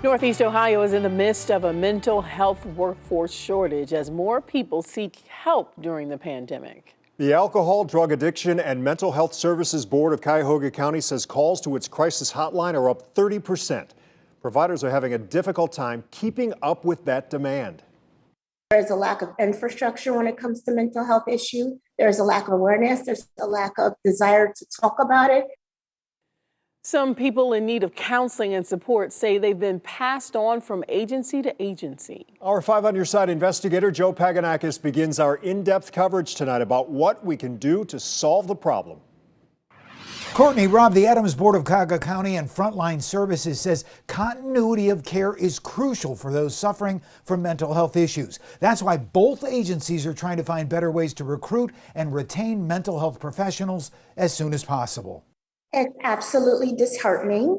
Northeast Ohio is in the midst of a mental health workforce shortage as more people seek help during the pandemic. The Alcohol, Drug Addiction and Mental Health Services Board of Cuyahoga County says calls to its crisis hotline are up 30%. Providers are having a difficult time keeping up with that demand. There's a lack of infrastructure when it comes to mental health issue. There's a lack of awareness. There's a lack of desire to talk about it. Some people in need of counseling and support say they've been passed on from agency to agency. Our 5 on Your Side investigator Joe Paganakis begins our in-depth coverage tonight about what we can do to solve the problem. Courtney Robb, the Adams Board of Cuyahoga County and Frontline Services says continuity of care is crucial for those suffering from mental health issues. That's why both agencies are trying to find better ways to recruit and retain mental health professionals as soon as possible. It's absolutely disheartening.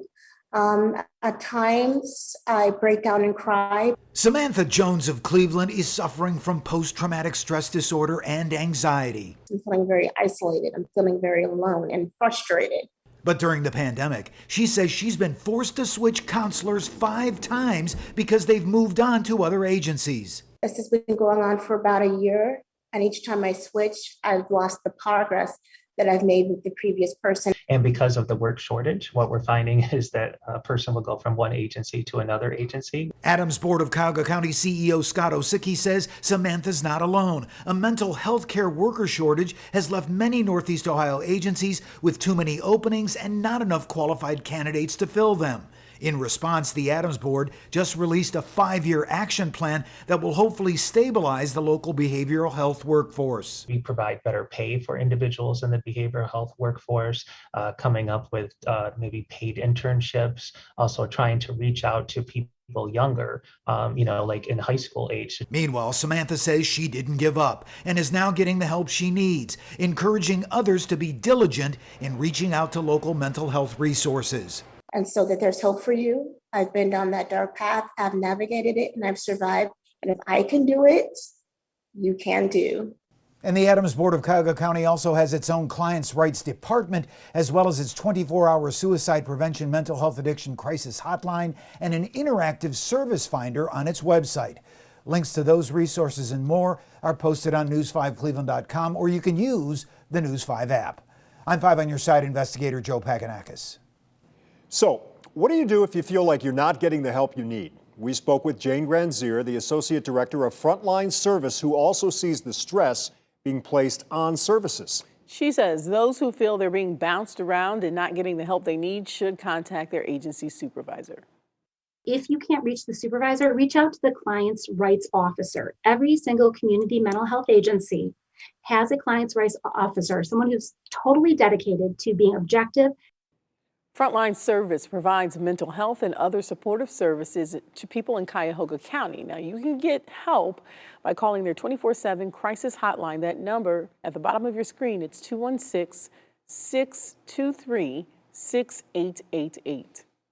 At times, I break down and cry. Samantha Jones of Cleveland is suffering from post-traumatic stress disorder and anxiety. I'm feeling very isolated. I'm feeling very alone and frustrated. But during the pandemic, she says she's been forced to switch counselors 5 times because they've moved on to other agencies. This has been going on for about a year, and each time I switch, I've lost the progress that I've made with the previous person. And because of the work shortage, what we're finding is that a person will go from one agency to another agency. Adams Board of Cuyahoga County CEO Scott Osicki says Samantha's not alone. A mental health care worker shortage has left many Northeast Ohio agencies with too many openings and not enough qualified candidates to fill them. In response, the Adams Board just released a 5-year action plan that will hopefully stabilize the local behavioral health workforce. We provide better pay for individuals in the behavioral health workforce, coming up with maybe paid internships, also trying to reach out to people younger, like in high school age. Meanwhile, Samantha says she didn't give up and is now getting the help she needs, encouraging others to be diligent in reaching out to local mental health resources. And so that there's hope for you. I've been down that dark path. I've navigated it and I've survived. And if I can do it, you can too. And the Adams Board of Cuyahoga County also has its own clients' rights department, as well as its 24-hour suicide prevention mental health addiction crisis hotline and an interactive service finder on its website. Links to those resources and more are posted on news5cleveland.com, or you can use the News 5 app. I'm 5 on Your Side investigator Joe Paganakis. So, what do you do if you feel like you're not getting the help you need? We spoke with Jane Granzier, the Associate Director of Frontline Service, who also sees the stress being placed on services. She says those who feel they're being bounced around and not getting the help they need should contact their agency supervisor. If you can't reach the supervisor, reach out to the client's rights officer. Every single community mental health agency has a client's rights officer, someone who's totally dedicated to being objective. Frontline Service provides mental health and other supportive services to people in Cuyahoga County. Now, you can get help by calling their 24/7 crisis hotline. That number at the bottom of your screen, it's 216-623-6888.